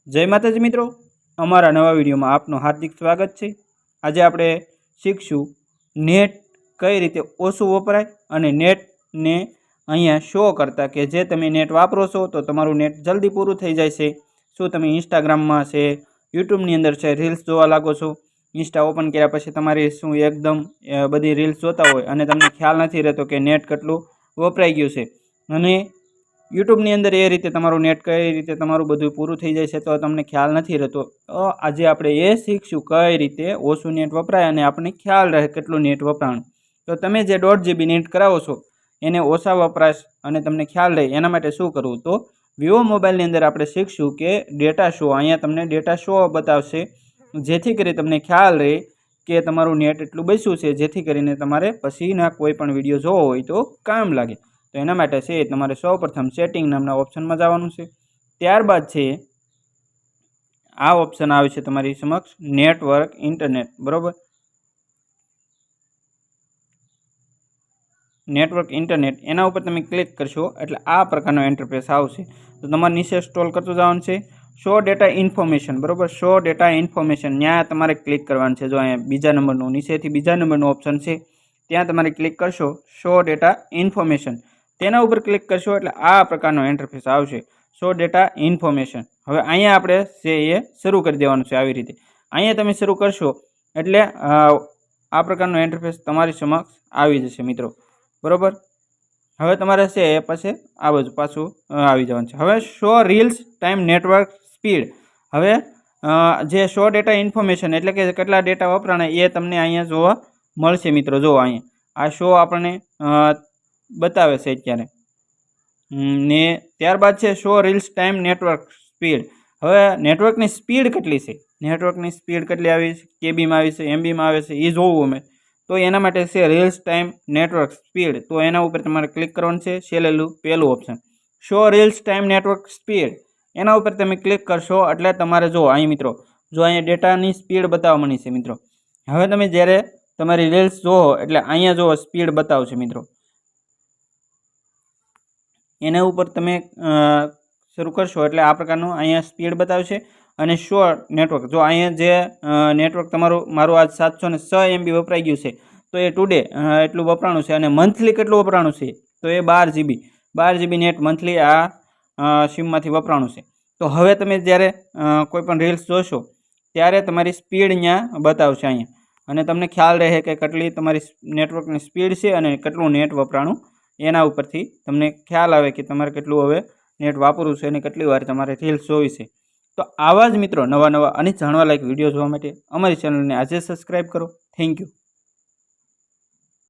जय माताजी मित्रों, अमरा नवा विडियो में आपनो हार्दिक स्वागत है। आज आपणे शीखशुं नेट कई रीते ओछुं वपराय अने नेट ने अहींया शो करता कि जे तमे नेट वापरो छो तो तमारुं नेट जल्दी पूरुं थई जाय छे। शुं तमे इंस्टाग्राम में छे, यूट्यूब नी अंदर छे, रील्स जोवा लागो छो। इंस्टा ओपन कर्या पछी तमारे शुं एकदम बधी रील्स जोता होय अने तमने ख्याल नथी रहेतो कि नेट केटलुं वपराई गयुं छे। अने यूट्यूब नी अंदर ए रीते तमारुं नेट कई रीते तमारुं बधुं पूरुं थई जाय छे तो तमने ख्याल नथी रहेतो। तो आजे आपणे ए शीखशुं कई रीते ओछुं नेट वपराय अने आपणे ख्याल रहे केटलुं नेट वपराणुं। तो तमे जे 1.5 GB नेट करावो छो एने ओछा वपराश अने तमने ख्याल रहे एना माटे शुं करवुं। तो विवो मोबाइल नी अंदर आपणे शीखशुं के डेटा शो, अहींया तमने डेटा शो बतावशे जेथी करी तमने ख्याल रहे के तमारुं नेट एटलुं बच्युं छे, जेथी करीने तमारे पछीना कोई पण विडियो जोवो होय तो काम लागे। तो एना माटे छे तमारे सौप्रथम सेटिंग नामना ऑप्शन में जवानुं छे। त्यारबाद छे आ ऑप्शन आवे छे तमारी समक्ष नेटवर्क इंटरनेट, बरोबर। नेटवर्क इंटरनेट एना उपर तमे क्लिक करशो एटले आ प्रकारनो इंटरफेस आवशे। तो तमारे नीचे स्क्रॉल करतो जवानुं छे, शो डेटा इन्फॉर्मेशन, बरोबर। शो डेटा इन्फॉर्मेशन न्या तमारे क्लिक करवानुं छे। जो अहींया बीजा नंबरनुं नीचेथी बीजा नंबरनुं ऑप्शन छे त्यां तमारे क्लिक करशो, शो डेटा इन्फॉर्मेशन तेना उपर क्लिक करशो एटले आ प्रकारनो इंटरफेस आवशे, शो डेटा इन्फॉर्मेशन। हवे अहींया आपणे जे ए शरू करी देवानुं छे। आवी रीते अहींया तमे शरू करशो एटले आ प्रकारनो इंटरफेस तमारी समक्ष आवी जशे मित्रों, बरोबर। हवे तमारे छे ए पछी आ बाजु पाछुं आवी जवानुं छे। हवे show reels time network speed, हवे जे शो डेटा इन्फॉर्मेशन एटले के केटला डेटा वपराणा ए तमने अहींया जोवा मळशे मित्रों। जो अहींया आ शो आपणे बतावे छे अत्यारे ने त्यारबाद छे show reels time network speed. हवे नेटवर्कनी स्पीड केटली छे, नेटवर्कनी स्पीड केटली आवी छे, केबी में आवी छे, एमबी में आवे छे, ए जोवुं अमे। तो एना माटे छे रील्स टाइम नेटवर्क स्पीड, तो एना उपर तमारे क्लिक करवानुं छे। छेल्लेलुं पहेलुं option show reels time network speed, एना उपर तमे क्लिक करशो एटले तमारे जो अहीं मित्रों जो अहीं डेटानी स्पीड बताववा मळी छे मित्रों। हवे तमे ज्यारे तमारी रील्स जोवो एटले अहींया जो स्पीड बतावशे मित्रों। एना उपर तमे शरू करशो एटले आ प्रकारनुं अहींया स्पीड बतावशे। अने शो नेटवर्क, जो अहींया जे नेटवर्क तमारुं मारुं आज 706 MB वपराई गयुं छे तो ए टुडे एटलुं वपराणुं छे। अने मंथली केटलुं वपराणुं छे तो ए 12 GB नेट मंथली आ सीम मांथी वपराणुं छे। तो हवे तमे ज्यारे कोईपण रील्स जोशो त्यारे तमारी स्पीड अहींया बतावशे अहींया, अने तमने ख्याल रहे के केटली तमारी नेटवर्कनी स्पीड छे अने केटलुं नेट वपराणुं एना उपरथी तमने ख्याल आवे कि तमारे केटलुं हवे नेट वापरવું છે અને કેટલી વાર તમારે રીલ્સ જોવી છે। તો આવા જ મિત્રો નવા અને જાણવા લાયક વિડીયો જોવા માટે અમારી ચેનલને આજે સબસ્ક્રાઇબ કરો। Thank you.